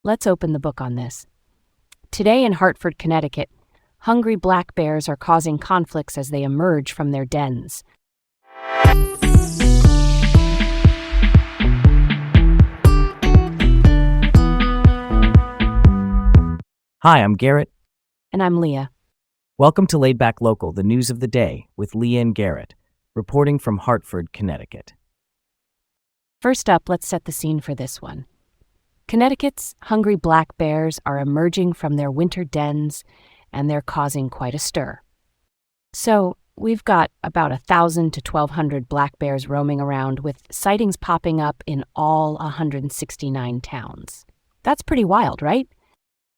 let's open the book on this. Today in Hartford, Connecticut, hungry black bears are causing conflicts as they emerge from their dens. Hi, I'm Garrett. And I'm Leah. Welcome to Laid Back Local, the news of the day, with Leah and Garrett, reporting from Hartford, Connecticut. First up, let's set the scene for this one. Connecticut's hungry black bears are emerging from their winter dens, and they're causing quite a stir. So, we've got about 1,000 to 1,200 black bears roaming around, with sightings popping up in all 169 towns. That's pretty wild, right?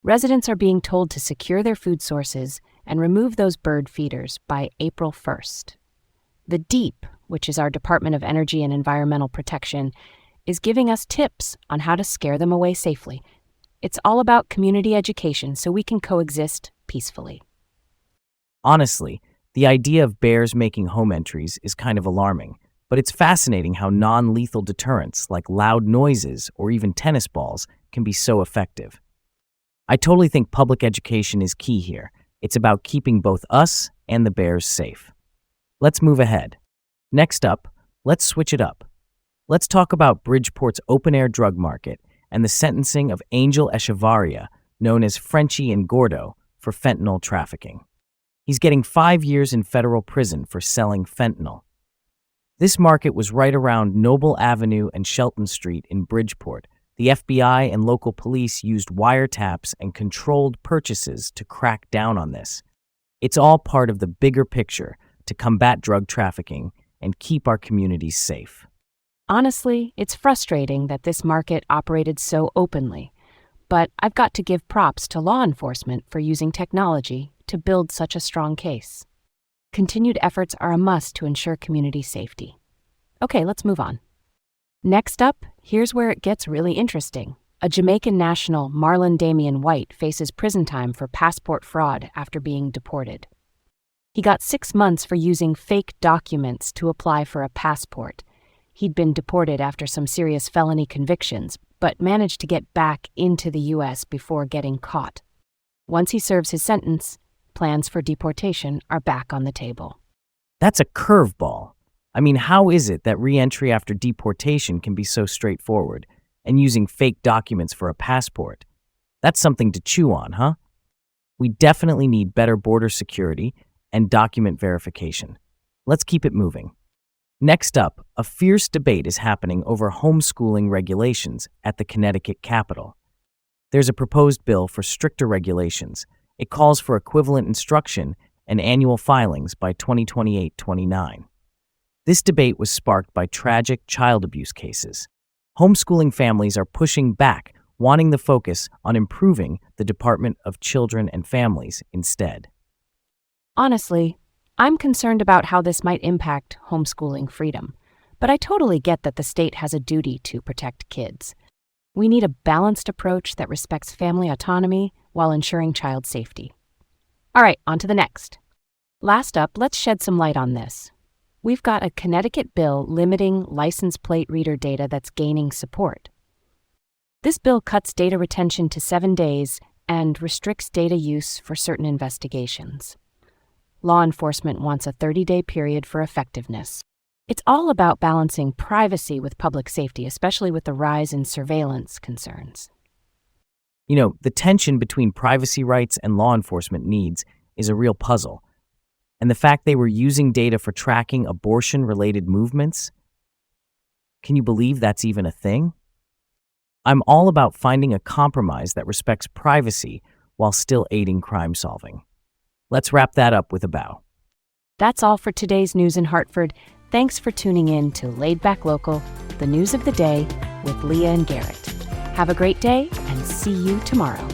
Residents are being told to secure their food sources and remove those bird feeders by April 1st. The DEEP, which is our Department of Energy and Environmental Protection, is giving us tips on how to scare them away safely. It's all about community education so we can coexist peacefully. Honestly, the idea of bears making home entries is kind of alarming, but it's fascinating how non-lethal deterrents like loud noises or even tennis balls can be so effective. I totally think public education is key here. It's about keeping both us and the bears safe. Let's move ahead. Next up, let's switch it up. Let's talk about Bridgeport's open-air drug market and the sentencing of Angel Echevarria, known as Frenchie and Gordo, for fentanyl trafficking. He's getting 5 years in federal prison for selling fentanyl. This market was right around Noble Avenue and Shelton Street in Bridgeport. The FBI and local police used wiretaps and controlled purchases to crack down on this. It's all part of the bigger picture to combat drug trafficking and keep our communities safe. Honestly, it's frustrating that this market operated so openly, but I've got to give props to law enforcement for using technology to build such a strong case. Continued efforts are a must to ensure community safety. Okay, let's move on. Next up, here's where it gets really interesting. A Jamaican national, Marlon Damian White, faces prison time for passport fraud after being deported. He got 6 months for using fake documents to apply for a passport. He'd been deported after some serious felony convictions, but managed to get back into the U.S. before getting caught. Once he serves his sentence, plans for deportation are back on the table. That's a curveball. I mean, how is it that re-entry after deportation can be so straightforward, and using fake documents for a passport? That's something to chew on, huh? We definitely need better border security and document verification. Let's keep it moving. Next up, a fierce debate is happening over homeschooling regulations at the Connecticut Capitol. There's a proposed bill for stricter regulations. It calls for equivalent instruction and annual filings by 2028-29. This debate was sparked by tragic child abuse cases. Homeschooling families are pushing back, wanting the focus on improving the Department of Children and Families instead. Honestly, I'm concerned about how this might impact homeschooling freedom, but I totally get that the state has a duty to protect kids. We need a balanced approach that respects family autonomy while ensuring child safety. All right, on to the next. Last up, let's shed some light on this. We've got a Connecticut bill limiting license plate reader data that's gaining support. This bill cuts data retention to 7 days and restricts data use for certain investigations. Law enforcement wants a 30-day period for effectiveness. It's all about balancing privacy with public safety, especially with the rise in surveillance concerns. You know, the tension between privacy rights and law enforcement needs is a real puzzle. And the fact they were using data for tracking abortion-related movements? Can you believe that's even a thing? I'm all about finding a compromise that respects privacy while still aiding crime solving. Let's wrap that up with a bow. That's all for today's news in Hartford. Thanks for tuning in to Laid Back Local, the news of the day with Leah and Garrett. Have a great day and see you tomorrow.